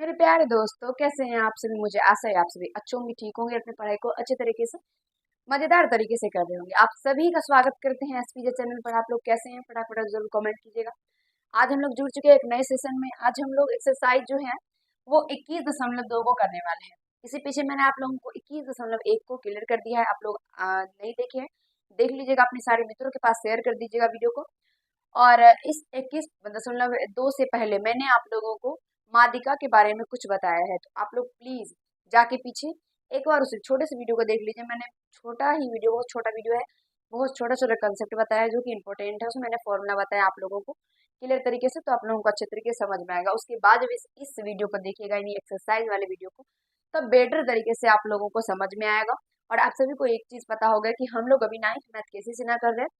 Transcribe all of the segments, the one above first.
मेरे प्यारे दोस्तों, कैसे हैं आप सभी। मुझे आशा है आप सभी अच्छे होंगे, ठीक होंगे, अपनी पढ़ाई को अच्छे तरीके से मजेदार तरीके से कर रहे होंगे। आप सभी का स्वागत करते हैं एसपीजे चैनल पर। आप लोग कैसे हैं, फटाफट जरूर कमेंट कीजिएगा। आज हम लोग जुड़ चुके हैं एक नए सेशन में। आज हम लोग एक्सरसाइज जो है वो 21.2 को करने वाले हैं। इसी पीछे मैंने आप लोगों को 21.1 को क्लियर कर दिया है। आप लोग नहीं देखे हैं, देख लीजिएगा, अपने सारे मित्रों के पास शेयर कर दीजिएगा वीडियो को। और इस 21.2 से पहले मैंने आप लोगों को मादिका के बारे में कुछ बताया है, तो आप लोग प्लीज जाके पीछे एक बार उस छोटे से वीडियो को देख लीजिए। मैंने छोटा ही वीडियो, बहुत छोटा वीडियो है, बहुत छोटा छोटा कंसेप्ट बताया है जो कि इंपॉर्टेंट है। उसमें मैंने फॉर्मूला बताया आप लोगों को क्लियर तरीके से, तो आप लोगों को अच्छे तरीके से समझ में आएगा। उसके बाद जब इस वीडियो को देखिएगा, यानी एक्सरसाइज वाले वीडियो को, तब बेटर तरीके से आप लोगों को समझ में आएगा। और आप सभी को एक चीज पता होगा कि हम लोग अभी 9th मैथ कैसे से ना कर रहे हैं।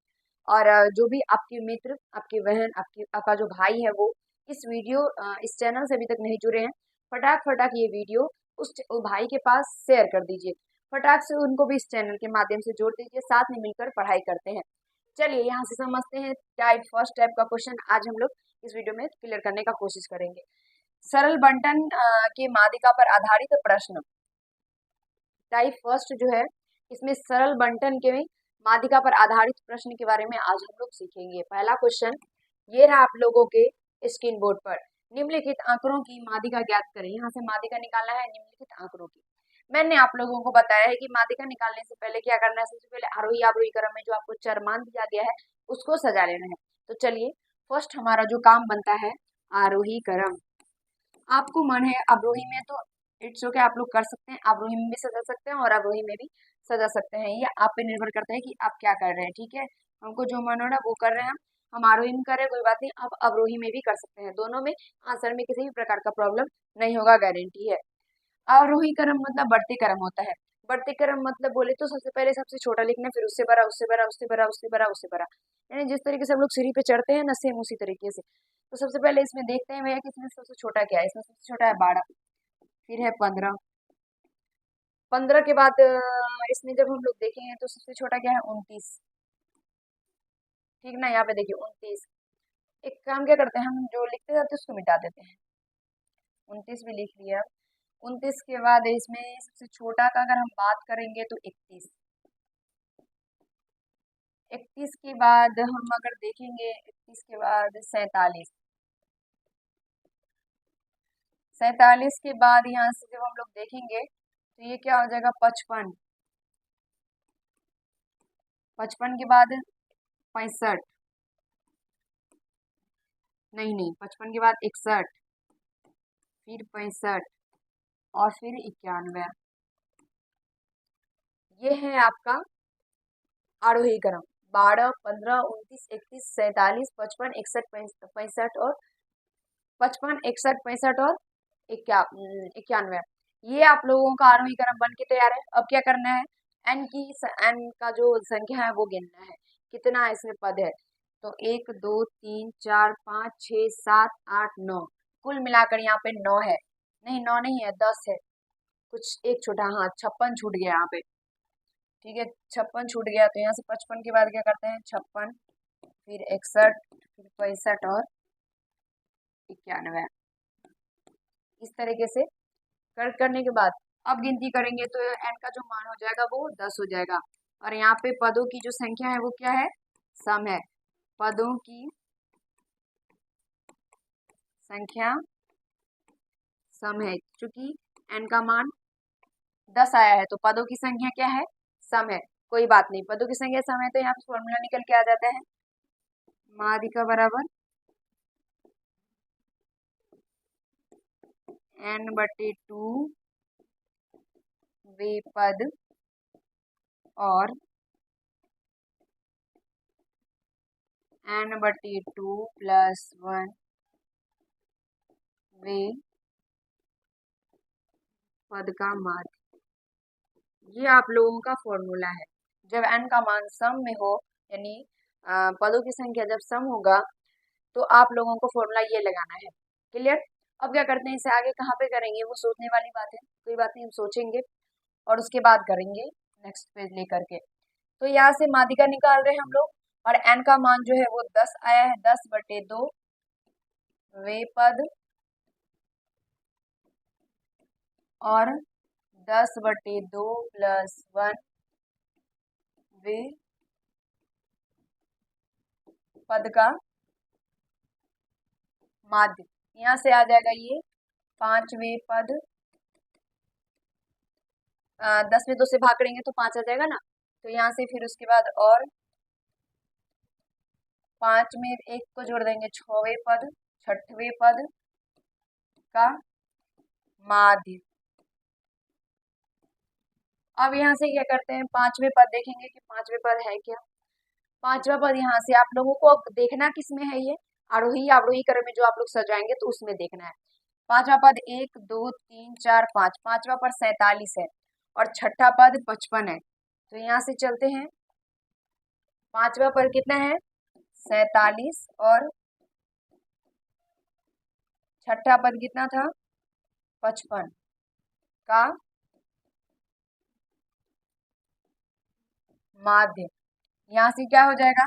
और जो भी आपके मित्र, आपकी बहन, आपका जो भाई है वो इस चैनल से अभी तक नहीं जुड़े हैं, फटाक फटाक ये वीडियो उस भाई के पास शेयर कर दीजिए। फटाक से उनको भी इस चैनल के माध्यम से जोड़ दीजिए, साथ में मिलकर पढ़ाई करते हैं। चलिए यहाँ से समझते हैं फर्स्ट टाइप का क्वेश्चन आज हम लोग इस वीडियो में क्लियर करने का कोशिश करेंगे। सरल बंटन की माध्यिका पर आधारित प्रश्न। टाइप फर्स्ट जो है, इसमें सरल बंटन के माध्यिका पर आधारित प्रश्न के बारे में आज हम लोग सीखेंगे। पहला क्वेश्चन ये रहा आप लोगों के स्क्रीन बोर्ड पर। निम्नलिखित आंकड़ों की माध्यिका ज्ञात करें। यहाँ से माध्यिका निकालना है निम्नलिखित आंकड़ों की। मैंने आप लोगों को बताया है कि माध्यिका निकालने से पहले क्या करना है। सबसे पहले आरोही अवरोही क्रम में जो आपको चरमान दिया गया है उसको सजा लेना है। तो चलिए, फर्स्ट हमारा जो काम बनता है आरोही क्रम। आपको मन है अवरोही में तो इट्स ओके, आप लोग कर सकते हैं। अवरोही में भी सजा सकते हैं और अवरोही में भी सजा सकते हैं, ये आप पे निर्भर करता है कि आप क्या कर रहे हैं। ठीक है, हमको जो मन हो रहा है वो कर रहे हैं। हम आरोही में कर रहे हैं, कोई बात नहीं, आप अवरोही में भी कर सकते हैं। दोनों में आंसर में किसी भी प्रकार का प्रॉब्लम नहीं होगा, गारंटी है। आरोही क्रम मतलब बढ़ते क्रम होता है। बढ़ते क्रम मतलब बोले तो सबसे पहले सबसे छोटा लिखना, फिर उससे बड़ा, उससे बड़ा, उससे बड़ा, उससे बड़ा, उससे बड़ा, यानी जिस तरीके से हम लोग सीढ़ी पे चढ़ते हैं ना, सेम उसी तरीके से। तो सबसे पहले इसमें देखते हैं भैया कि इसमें सबसे छोटा क्या है। इसमें सबसे छोटा है 12, फिर है 15। 15 के बाद इसमें जब हम लोग देखेंगे तो सबसे छोटा क्या है 29। ठीक ना, यहाँ पे देखिए 29। एक काम क्या करते हैं, हम जो लिखते जाते हैं उसको मिटा देते हैं। 29 भी लिख लिया। 29 के बाद इसमें सबसे छोटा का अगर हम बात करेंगे तो 31। 31 के बाद हम अगर देखेंगे, 31 के बाद 47। 47 के बाद यहाँ से जब हम लोग देखेंगे तो ये क्या हो जाएगा 55। 55 के बाद 65। नहीं नहीं, 55 के बाद 61, फिर 65 और फिर 91। ये है आपका आरोही क्रम। 12, 15, 29, 31, 47, 55, 61, 65 और 55, 61, 65 और 91। ये आप लोगों का आरोही क्रम बन के तैयार है। अब क्या करना है, एन का जो संख्या है वो गिनना है, कितना इसमें पद है। तो 1, 2, 3, 4, 5, 6, 7, 8, 9, कुल मिलाकर यहाँ पे 9 है। नहीं 9 नहीं है, 10 है। कुछ एक छोटा, हाँ 56 छूट गया यहाँ पे। ठीक है, 56 छूट गया। तो यहाँ से 55 के बाद क्या करते हैं 56, फिर 61, फिर 65 और 91। इस तरीके से करने के बाद अब गिनती करेंगे तो एन का जो मान हो जाएगा वो 10 हो जाएगा। और यहाँ पे पदों की जो संख्या है वो क्या है, सम है। पदों की संख्या सम है, क्योंकि एन का मान 10 आया है तो पदों की संख्या क्या है, सम है। कोई बात नहीं, पदों की संख्या सम है तो यहाँ पे फॉर्मूला निकल के आ जाता है, माध्यिका बराबर n/2 वे पद और n/2 + 1 वे पद का माध्य। ये आप लोगों का फॉर्मूला है। जब n का मान सम में हो, यानी पदों की संख्या जब सम होगा, तो आप लोगों को फॉर्मूला ये लगाना है। क्लियर। अब क्या करते हैं, इसे आगे कहाँ पे करेंगे वो सोचने वाली बात है। कोई बात नहीं, हम सोचेंगे और उसके बाद करेंगे नेक्स्ट पेज लेकर के। तो यहाँ से माध्यिका निकाल रहे हैं हम लोग, और n का मान जो है वो 10 आया है। 10/2 वे पद और 10/2 + 1 वे पद का माध्य। यहाँ से आ जाएगा ये 5वें पद, 10 में 2 से भाग करेंगे तो 5 आ जाएगा ना। तो यहाँ से फिर उसके बाद और 5 में 1 को जोड़ देंगे, 6वें पद, 6ठवें पद का माध्य। अब यहाँ से क्या करते हैं, 5वें पद देखेंगे कि 5वें पद है क्या। 5वां पद यहाँ से आप लोगों को अब देखना किस में है, ये आरोही अवरोही क्रम में जो आप लोग सजाएंगे तो उसमें देखना है। 5वां पद 1 2 3 4 5, 5वां पद 47 है और 6ठा पद 55 है। तो यहाँ से चलते हैं, 5वां पद कितना है 47 और 6ठा पद कितना था 55 का माध्य। यहाँ से क्या हो जाएगा,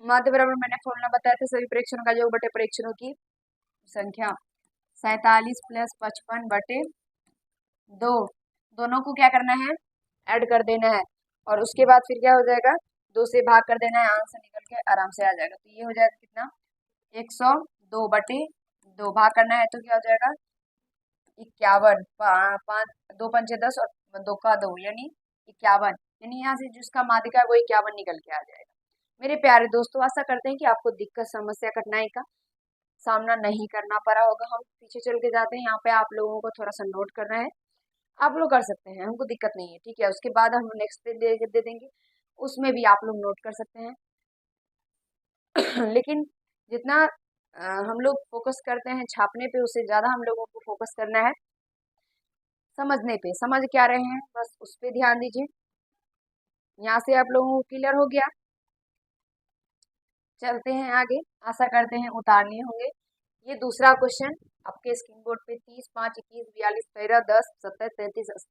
माध्य बराबर मैंने फॉर्मूला बताया था, सभी प्रेक्षणों का योग बटे प्रेक्षणों की संख्या। 47 + 55/2, दोनों को क्या करना है ऐड कर देना है और उसके बाद फिर क्या हो जाएगा 2 से भाग कर देना है, आंसर निकल के आराम से आ जाएगा। तो ये हो जाएगा कितना 102/2, भाग करना है तो क्या हो जाएगा 51, 5 2 पंचे 10 और 2 का 2 यानी 51, यानी यहाँ से जिसका माध्यिका है वो 51 निकल के आ जाएगा। मेरे प्यारे दोस्तों, आशा करते हैं कि आपको दिक्कत समस्या कठिनाई का सामना नहीं करना पड़ा होगा। हम पीछे चल के जाते हैं, यहाँ पे आप लोगों को थोड़ा सा नोट करना है, आप लोग कर सकते हैं, हमको दिक्कत नहीं है, ठीक है। उसके बाद हम नेक्स्ट दे देंगे, उसमें भी आप लोग नोट कर सकते हैं। लेकिन जितना हम लोग फोकस करते हैं छापने पे, उससे ज़्यादा हम लोगों को फोकस करना है समझने पे। समझ क्या रहे हैं बस उस पर ध्यान दीजिए। यहाँ से आप लोगों को क्लियर हो गया। चलते हैं आगे, आशा करते हैं उतार लिए होंगे। ये दूसरा क्वेश्चन आपके स्क्रीन बोर्ड पे 30 5 21 42 13 10 27 33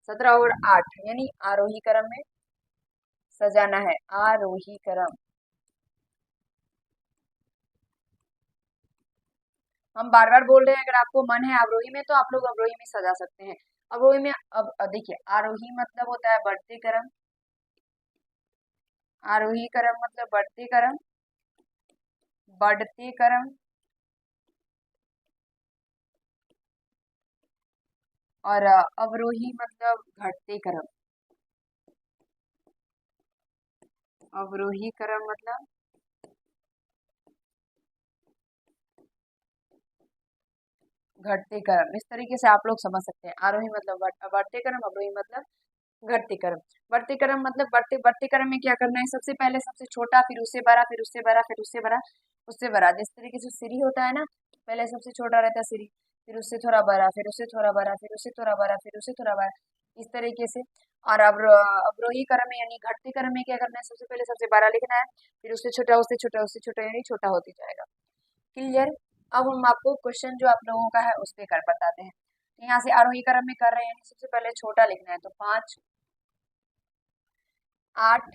17 और 8 यानी आरोही क्रम में सजाना है, आरोही क्रम। हम बार बार बोल रहे हैं, अगर आपको मन है अवरोही में तो आप लोग अवरोही में सजा सकते हैं। अवरोही में अब देखिए, आरोही मतलब होता है बढ़ते क्रम, आरोही क्रम मतलब बढ़ते क्रम, बढ़ते क्रम और अवरोही मतलब घटते क्रम। अवरोही क्रम मतलब घटते क्रम, इस तरीके से आप लोग समझ सकते हैं। आरोही मतलब बढ़ते क्रम, अवरोही मतलब घटते क्रम। बढ़ते क्रम मतलब बढ़ते बढ़ते क्रम में क्या करना है, सबसे पहले सबसे छोटा, फिर उससे बड़ा, फिर उससे बड़ा, फिर उससे बड़ा, उससे बड़ा। जिस तरीके से सीढ़ी होता है ना, पहले सबसे छोटा रहता है सीढ़ी, फिर उससे थोड़ा बड़ा, फिर उससे थोड़ा बड़ा, फिर उससे थोड़ा बड़ा, फिर उससे थोड़ा बड़ा, इस तरीके से। और अब अवरोही क्रम में यानी घटते क्रम में क्या करना है, सबसे पहले सबसे बड़ा लिखना है, फिर उससे छोटा, उससे छोटा, उससे छोटा, यानी छोटा होते जाएगा। क्लियर। अब हम आपको क्वेश्चन जो आप लोगों का है उस पे कर बताते हैं। तो यहाँ से आरोही क्रम में कर रहे हैं, सबसे पहले छोटा लिखना है, तो 5 8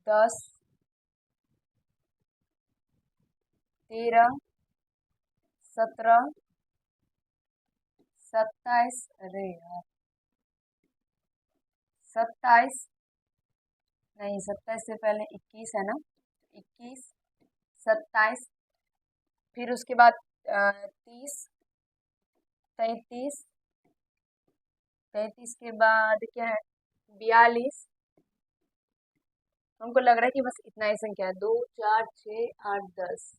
10 13 17 27, अरे यार 27 नहीं, 27 से पहले 21 है ना, 21 27, फिर उसके बाद 30 33, 33 के बाद क्या है 42। हमको लग रहा है कि बस इतना ही संख्या है, 2 4 6 8 10,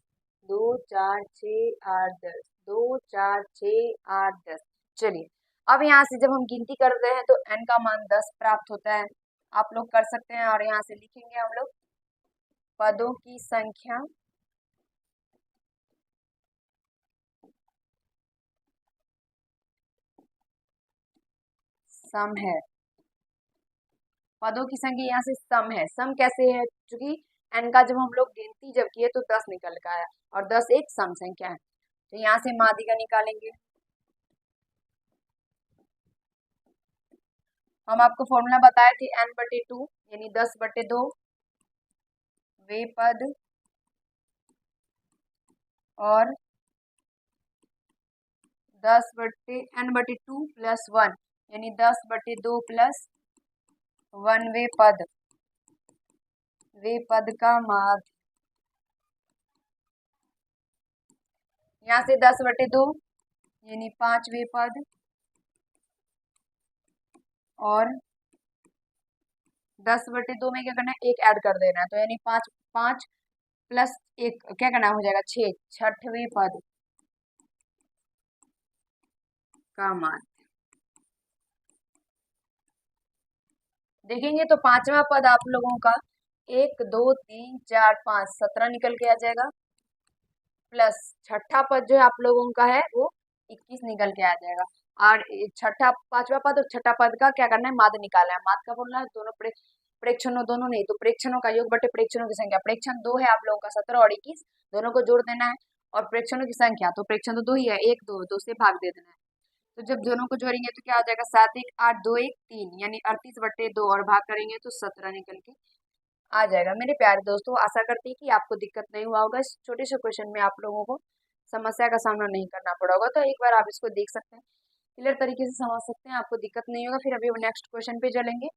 2 4 6 8 10, 2 4 6 8 10। चलिए, अब यहाँ से जब हम गिनती करते हैं तो n का मान 10 प्राप्त होता है। आप लोग कर सकते हैं और यहाँ से लिखेंगे हम लोग पदों की संख्या सम है। पदों की संख्या यहाँ से सम है। सम कैसे है, क्योंकि n का जब हम लोग गिनती जब किए तो 10 निकल का आया और 10 एक सम संख्या है, तो यहाँ से माध्यिका निकालेंगे। हम आपको फॉर्मूला बताए थे n/2 यानी 10/2 वे पद और 10/n/2 प्लस 1 यानी 10/2 प्लस 1 वे पद का माध्य। यहाँ से 10/2 यानी 5वें पद और 10/2 में क्या करना है, एक ऐड कर देना है, तो यानी 5 5 प्लस 1 क्या करना हो जाएगा 6, छठवें पद का माध्य। देखेंगे तो पांचवा पद आप लोगों का 1 2 3 4 5 17 निकल के आ जाएगा, प्लस छठा पद जो आप लोगों का है वो 21 निकल के आ जाएगा। और छठा पांचवा पद और छठा पद का क्या करना है, माध्य निकालना है। माध्य का बोलना है दोनों प्रेक्षणों, दोनों नहीं तो प्रेक्षणों का योग बटे प्रेक्षणों की संख्या। प्रेक्षण 2 है आप लोगों का 17 और 21, दोनों को जोड़ देना है। और प्रेक्षणों की संख्या तो प्रेक्षण तो 2 ही है, 1 2 2 से भाग दे देना है। तो जब दोनों को जोड़ेंगे तो क्या हो जाएगा 7 1 8 2 1 3 यानी 38/2 और भाग करेंगे तो 17 निकल के आ जाएगा। मेरे प्यारे दोस्तों, आशा करती है कि आपको दिक्कत नहीं हुआ होगा। इस छोटे से क्वेश्चन में आप लोगों को समस्या का सामना नहीं करना पड़ा होगा, तो एक बार आप इसको देख सकते हैं, क्लियर तरीके से समझ सकते हैं, आपको दिक्कत नहीं होगा। फिर अभी नेक्स्ट क्वेश्चन पे चलेंगे।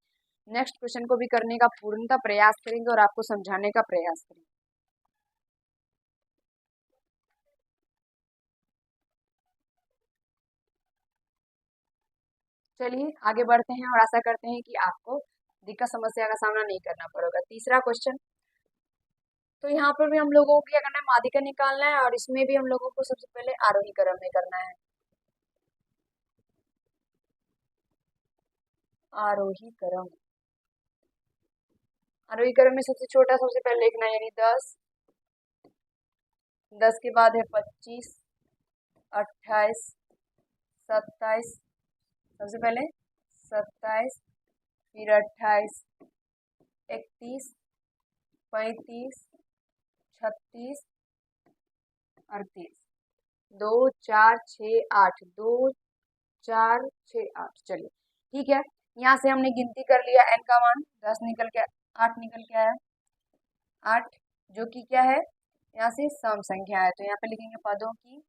नेक्स्ट क्वेश्चन को भी करने का पूर्णतः प्रयास करेंगे और आपको समझाने का प्रयास करेंगे। चलिए आगे बढ़ते हैं और आशा करते हैं कि आपको दिक्कत समस्या का सामना नहीं करना पड़ेगा। तीसरा क्वेश्चन, तो यहाँ पर भी हम लोगों को क्या करना है, माध्यिका निकालना है और इसमें भी हम लोगों को सबसे पहले आरोही क्रम में करना है। आरोही क्रम, आरोही क्रम में सबसे छोटा सबसे पहले लिखना है, यानी 10, 10 के बाद है 25, 28, 27, सबसे पहले 27, फिर 28, 31, 35, 36, 38, 2 4 6 8, 2 4 6 8। चलिए ठीक है, यहाँ से हमने गिनती कर लिया, n का मान 10 निकल के 8 निकल के आया, 8 जो कि क्या है यहाँ से सम संख्या है, तो यहाँ पे लिखेंगे पदों की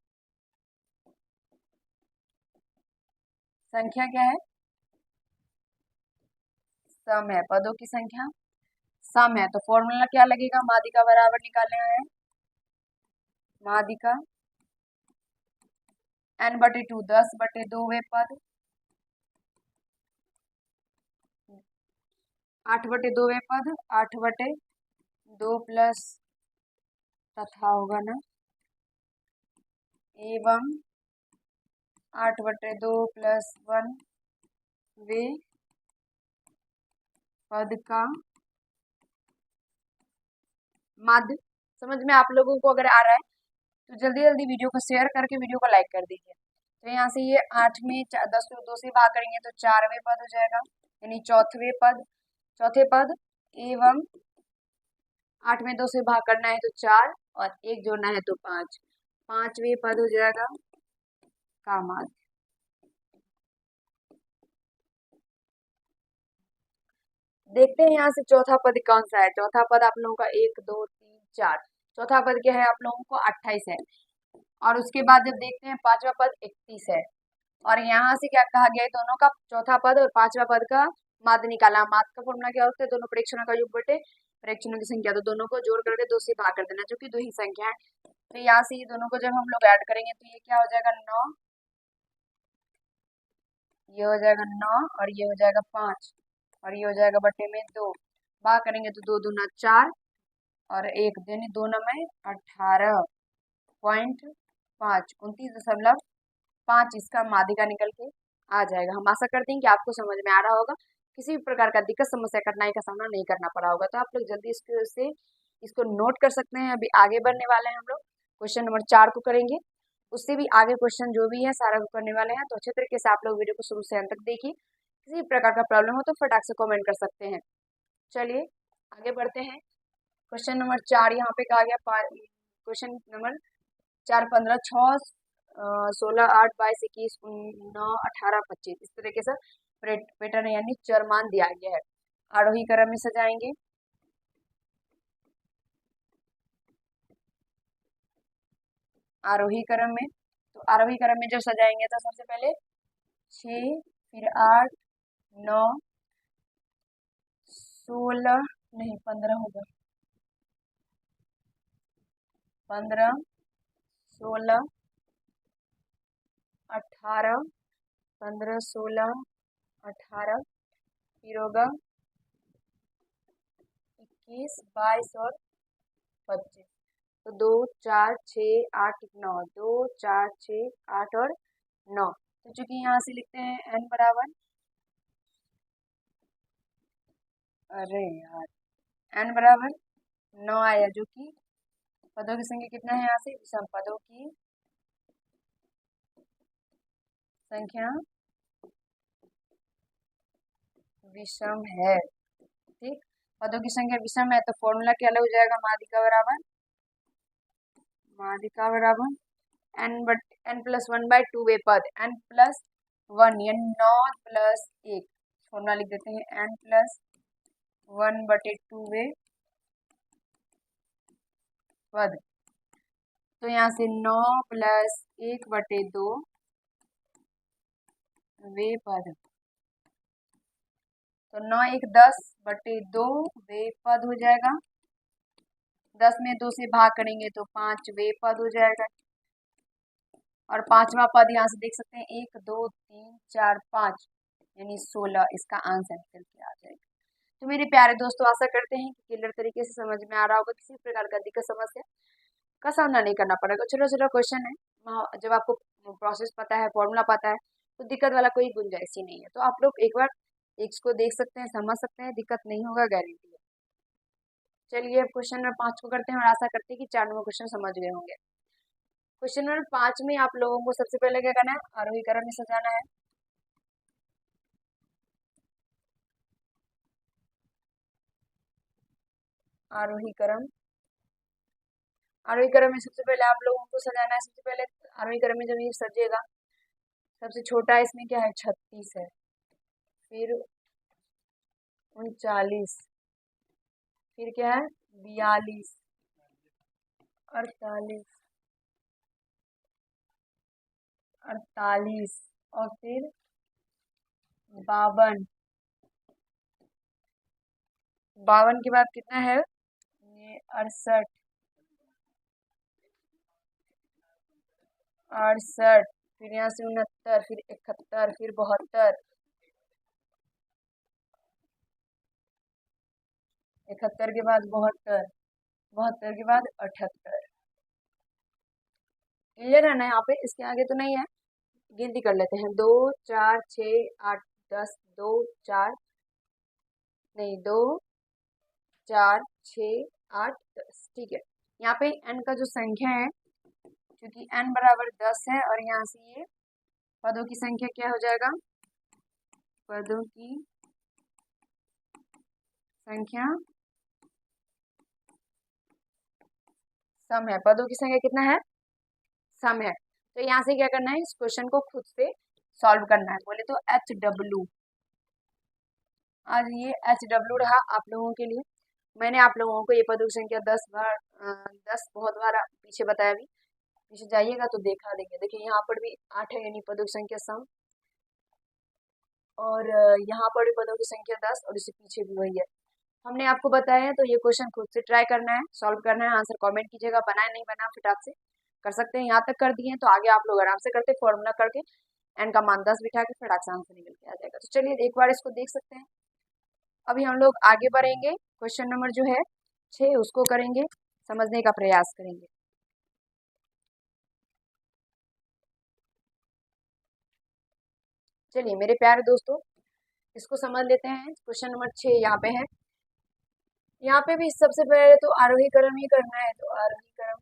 संख्या क्या है, सम है, पदों की संख्या सम है। तो फॉर्मूला क्या लगेगा, माध्यिका बराबर निकालने हैं, माध्यिका n/2 10/2 वे पद 8/2 वे पद 8/2 प्लस तथा होगा ना, एवं 8/2 प्लस 1 वे पद का माध्य। समझ में आप लोगों को अगर आ रहा है तो जल्दी जल्दी वीडियो को शेयर करके वीडियो को लाइक कर दीजिए। तो यहाँ से ये 8 में 10 को 2 से भाग करेंगे तो 4वें पद हो जाएगा, यानी चौथे पद एवं 8 में 2 से भाग करना है तो 4 और 1 जोड़ना है तो 5, 5वें पद हो जाएगा का माध्य। देखते हैं यहाँ से चौथा पद कौन सा है। चौथा पद आप लोगों का 1 2 3 4, चौथा पद क्या है आप लोगों को 28 है। और उसके बाद जब देखते हैं पांचवा पद 31 है, और यहाँ से क्या कहा गया है, दोनों का चौथा पद और पांचवा पद का माध्य निकाला। माध्य का फॉर्मूला क्या होता है, दोनों प्रेक्षणों का योग बटे प्रेक्षणों की संख्या, तो दोनों को जोड़ करके 2 से भाग कर देना, जो कि 2 ही संख्या है। तो यहाँ से ये दोनों को जब हम लोग ऐड करेंगे तो ये क्या हो जाएगा 9, ये हो जाएगा 9 और ये हो जाएगा 5 और ये हो जाएगा बटे में 2, भाग करेंगे तो 2 दूना 4 और 1 यानी 2 9 18.5 29.5 इसका माध्यिका निकल के आ जाएगा। हम आशा करते हैं कि आपको समझ में आ रहा होगा, किसी भी प्रकार का दिक्कत समस्या कठिनाई का सामना नहीं करना पड़ा होगा। तो आप लोग जल्दी इसको नोट कर सकते हैं। अभी आगे बढ़ने वाले हैं हम लोग, क्वेश्चन नंबर 4 को करेंगे, उससे भी आगे क्वेश्चन जो भी है सारा को करने वाले हैं। तो अच्छे तरीके से आप लोग वीडियो को शुरू से अंत तक देखिए, किसी भी प्रकार का प्रॉब्लम हो तो फटाक से कमेंट कर सकते हैं। चलिए आगे बढ़ते हैं। क्वेश्चन नंबर 4 यहाँ पे कहा गया, क्वेश्चन नंबर 4 15 6 16 8 22 21 9 18 25 इस तरीके से पैटर्न यानी चरमान दिया गया है। आरोही क्रम में सजाएंगे, आरोही क्रम में, तो आरोही क्रम में जब सजाएंगे तो सबसे पहले 6, फिर 8, 9, 16, नहीं 15 होगा, 15, 16, 18, 15, 16, 18, फिर होगा 21, 22 और 25। तो 2, 4, 6, 8, 9, 2, 4, 6, 8 और 9। तो चूंकि यहाँ से लिखते हैं n बराबर, अरे यार, n बराबर 9 आया, जो कि पदों की संख्या कितना है, यहाँ से विषम पदों की संख्या विषम है। ठीक, पदों की संख्या विषम है तो फॉर्मूला क्या हो जाएगा, माध्यिका बराबर n प्लस 1/2 वे पद, n प्लस 1 यानी 9 प्लस 1। फॉर्मूला लिख देते हैं n प्लस 1/2 वे पद। तो यहाँ से 9 प्लस 1/2 वे पद, तो 9 1 10/2 वे पद हो जाएगा। 10 में 2 से भाग करेंगे तो 5 वे पद हो जाएगा। और पांचवा पद यहाँ से देख सकते हैं 1 2 3 4 5 यानी 16, इसका आंसर निकल के आ जाएगा। तो मेरे प्यारे दोस्तों, आशा करते हैं कि क्लियर तरीके से समझ में आ रहा होगा, किसी प्रकार का दिक्कत समस्या का सामना नहीं करना पड़ेगा। छोटा छोटा क्वेश्चन है, जब आपको प्रोसेस पता है, फॉर्मूला पता है, तो दिक्कत वाला कोई गुंजाइश ही नहीं है। तो आप लोग एक बार इसको देख सकते हैं, समझ सकते हैं, दिक्कत नहीं होगा, गारंटी है। चलिए अब क्वेश्चन नंबर 5 को करते हैं और आशा करते हैं कि 4 नंबर क्वेश्चन समझ गए होंगे। क्वेश्चन नंबर 5 में आप लोगों को सबसे पहले क्या करना है, आरोही क्रम में सजाना है। आरोही क्रम, आरोही क्रम में सबसे पहले आप लोगों को सजाना है। सबसे पहले आरोही क्रम में जब ये सजेगा, सबसे छोटा इसमें क्या है, 36 है, फिर 39, फिर क्या है 42, 48, 48 और फिर 52। 52 के बाद कितना है, ये 68, 68, फिर यहाँ से 69, फिर 71, फिर 72, 71 के बाद 72, 72 के बाद 78। क्लियर है ना यहाँ पे, इसके आगे तो नहीं है। गिनती कर लेते हैं, 2 4 6 8 10, 2 4 नहीं 2 4 6 8 10। ठीक है, यहाँ पे n का जो संख्या है, क्योंकि n बराबर 10 है और यहाँ से ये पदों की संख्या क्या हो जाएगा, पदों की संख्या सम है। पदों की संख्या कितना है, सम है। तो यहाँ से क्या करना है, इस क्वेश्चन को खुद से सॉल्व करना है। बोले तो HW, आज ये HW रहा आप लोगों के लिए। मैंने आप लोगों को ये पदों की संख्या 10 बार 10 बहुत बार पीछे बताया, भी पीछे जाइएगा तो देखा देंगे। देखिए यहाँ पर भी 8 है, यानी पदों की संख्या सम, और यहाँ पर भी पदों की संख्या 10 और इससे पीछे भी वही है। हमने आपको बताया है, तो ये क्वेश्चन खुद से ट्राई करना है, सॉल्व करना है। आंसर कमेंट कीजिएगा, बनाए नहीं बना फटाक से कर सकते हैं। यहाँ तक कर दिए तो आगे आप लोग आराम से करते, फॉर्मूला करके एन का मान 10 बिठा के फटाक से आंसर निकल के आ जाएगा। तो चलिए एक बार इसको देख सकते हैं। अभी हम लोग आगे बढ़ेंगे, क्वेश्चन नंबर जो है 6 उसको करेंगे, समझने का प्रयास करेंगे। चलिए मेरे प्यारे दोस्तों, इसको समझ लेते हैं। क्वेश्चन नंबर 6 यहाँ पे है। यहाँ पे भी सबसे पहले तो आरोही क्रम ही करना है। तो आरोही क्रम,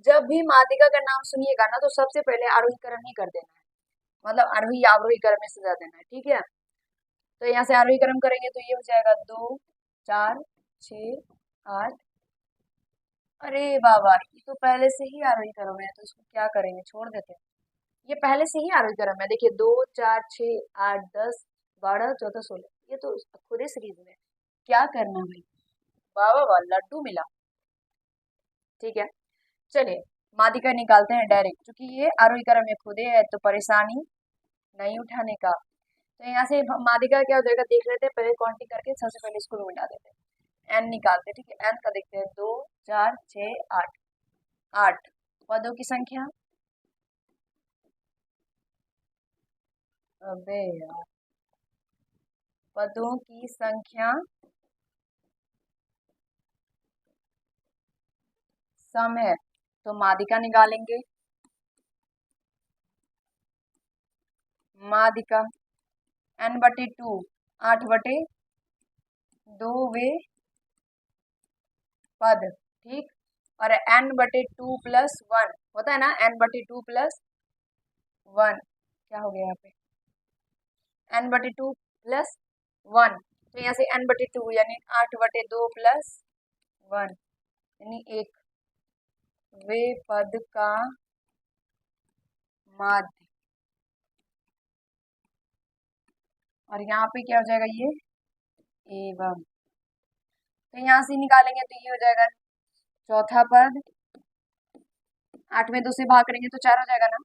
जब भी माध्यिका का नाम सुनिएगा ना, तो सबसे पहले आरोही क्रम ही कर देना है, मतलब आरोही अवरोही क्रम में सजा देना है। ठीक है, तो यहाँ से आरोही क्रम करेंगे तो ये हो जाएगा 2 4 6 8। अरे बाबा, ये तो पहले से ही आरोही क्रम है, तो इसको क्या करेंगे, छोड़ देते हैं। ये पहले से ही आरोही क्रम है। देखिए 2 4 6 8 10 12 14 16, ये तो खुद ही सीरीज में। क्या करना भाई, वाह वाह वाह, लड्डू मिला। ठीक है, चलिए माध्यिका निकालते हैं डायरेक्ट, क्योंकि ये आरोही क्रम में खुदे है तो परेशानी नहीं उठाने का। तो यहाँ से माध्यिका क्या हो जाएगा देख लेते हैं, पहले काउंटिंग करके सबसे पहले इसको रूम मिटा देते हैं। एन निकालते हैं, ठीक है। एन का देखते हैं, 2 4 6 8, 8 पदों की संख्या। अबे यार, पदों की संख्या सम है तो माध्यिका निकालेंगे। माध्यिका n/2, 8/2 वे पद, ठीक। और n/2 प्लस 1 होता है ना, n/2 प्लस 1 क्या हो गया यहाँ पे, n/2 प्लस 1, तो यहाँ से n/2 यानी 8/2 प्लस 1 यानी 1 वे पद का माध्य। और यहाँ पे क्या हो जाएगा, ये एवं। तो यहाँ से निकालेंगे तो ये हो जाएगा चौथा पद, 8 में 2 से भाग करेंगे तो 4 हो जाएगा ना।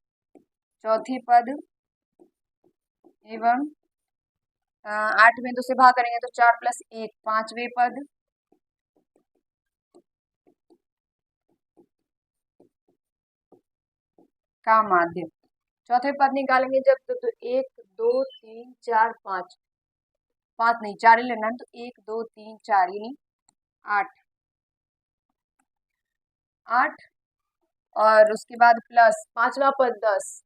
चौथी पद एवं 8 में 2 से भाग करेंगे तो 4 प्लस 1, पांचवें पद का माध्य। चौथे पद निकालेंगे जब तो 1 2 3 4 5, 5 नहीं 4 ही लेना है, तो 1 2 3 4 यानी 8, 8 और उसके बाद प्लस पांचवा पद 10।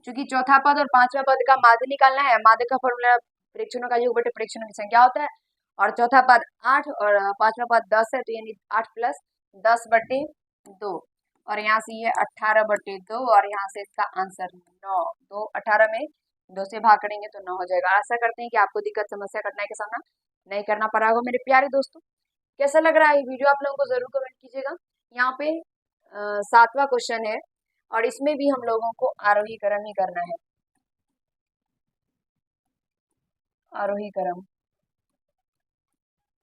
क्योंकि चौथा पद और पांचवा पद का माध्य निकालना है, माध्य का फॉर्मूला प्रेक्षणों का योग बटे प्रेक्षणों की संख्या होता है। और चौथा पद 8 और पांचवा पद 10 है, तो यानी 8 प्लस 10/2 और यहाँ से ये 18/2 और यहाँ से इसका आंसर 9। 2 18 में 2 से भाग करेंगे तो 9 हो जाएगा। आशा करते हैं कि आपको दिक्कत समस्या कठिनाई का सामना नहीं करना पड़ा होगा। मेरे प्यारे दोस्तों, कैसा लग रहा है ये वीडियो, आप लोगों को जरूर कमेंट कीजिएगा। यहाँ पे 7वां क्वेश्चन है और इसमें भी हम लोगों को आरोही क्रम ही करना है। आरोही क्रम,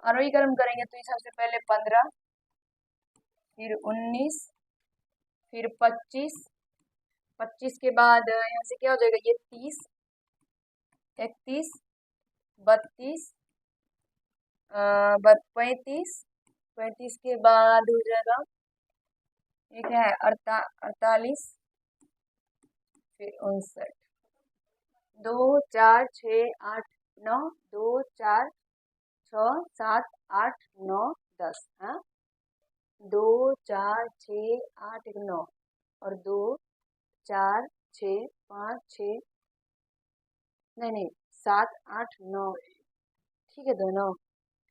आरोही क्रम करेंगे तो सबसे पहले 15, फिर 19, फिर 25, 25 के बाद यहाँ से क्या हो जाएगा, ये 30, 31, 32, 35, 35 के बाद हो जाएगा ये क्या है 48, फिर 59, 2 4 6 8 9, 2 4 6 7 8 9 10, हाँ 2 4 6 8 9 और 2 4 6 5 6 नहीं 7 8 9, ठीक है दोनों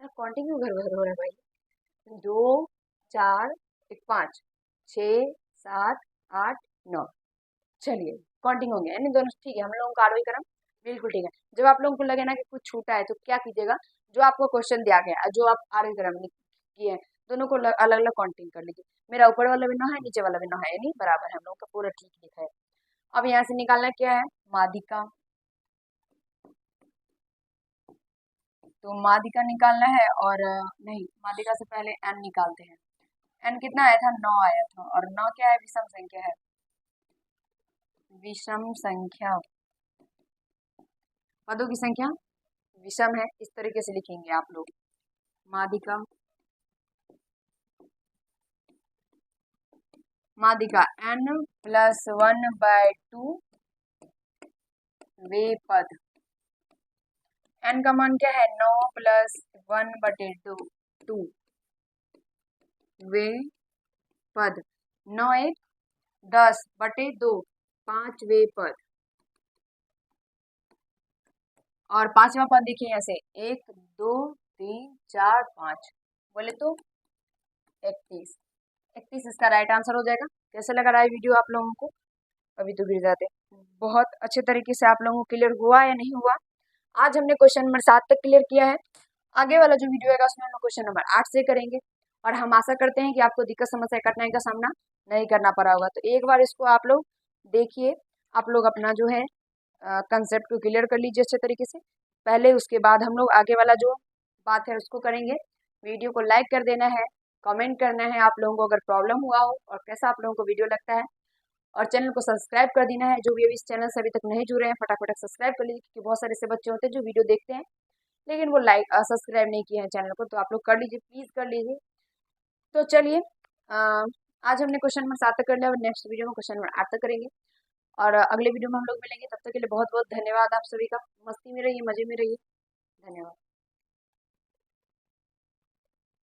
काउंटिंग क्यों गड़बड़ हो रहा है भाई। 2 4 1 5 6 7 8 9, चलिए काउंटिंग हो गया यानी दोनों ठीक है। हम लोगों का आरोही क्रम बिल्कुल ठीक है। जब आप लोगों को लगे ना कि कुछ छूटा है तो क्या कीजिएगा, जो आपको क्वेश्चन दिया गया है, जो आप आरोही क्रम किए हैं, दोनों को अलग अलग काउंटिंग कर लीजिए। मेरा ऊपर वाला भी 9 है, नीचे वाला भी 9 है, यानी बराबर है, हम लोगों का पूरा ठीक लिखा है। अब यहाँ से निकालना क्या है, माध्यिका। तो माध्यिका निकालना है और नहीं, माध्यिका से पहले एन निकालते हैं। एन कितना आया था, 9 आया था, और 9 क्या है, विषम संख्या है। विषम संख्या, पदों की संख्या विषम है, इस तरीके से लिखेंगे आप लोग। माध्यिका, माध्यिका n+1/2 वे पद। n का मान क्या है, 9 + 1/2 वे पद। 9 1 10/2 5वें पद। और पांचवा पद देखिए ऐसे 1 2 3 4 5 बोले तो 31, 31 इसका राइट आंसर हो जाएगा। कैसे लगा रहा है वीडियो आप लोगों को, अभी तो गिर जाते, बहुत अच्छे तरीके से आप लोगों को क्लियर हुआ या नहीं हुआ। आज हमने क्वेश्चन नंबर 7 तक क्लियर किया है। आगे वाला जो वीडियो है उसमें हम क्वेश्चन नंबर 8 से करेंगे और हम आशा करते हैं कि आपको दिक्कत समस्या कठिनाई का सामना नहीं करना पड़ा होगा। तो एक बार इसको आप लोग देखिए, आप लोग अपना जो है कंसेप्ट को क्लियर कर लीजिए अच्छे तरीके से पहले, उसके बाद हम लोग आगे वाला जो बात है उसको करेंगे। वीडियो को लाइक कर देना है, कमेंट करना है आप लोगों को अगर प्रॉब्लम हुआ हो और कैसा आप लोगों को वीडियो लगता है, और चैनल को सब्सक्राइब कर देना है। जो भी अभी इस चैनल से अभी तक नहीं जुड़े हैं फटाफट सब्सक्राइब कर लीजिए, क्योंकि बहुत सारे ऐसे बच्चे होते हैं जो वीडियो देखते हैं लेकिन वो लाइक सब्सक्राइब नहीं किए हैं चैनल को, तो आप लोग कर लीजिए, प्लीज़ कर लीजिए। तो चलिए, आज हमने क्वेश्चन नंबर 7 तक कर लिया और नेक्स्ट वीडियो में क्वेश्चन नंबर 8 तक करेंगे, और अगले वीडियो में हम लोग मिलेंगे। तब तक के लिए बहुत बहुत धन्यवाद आप सभी का। मस्ती में रहिए, मजे में रहिए। धन्यवाद।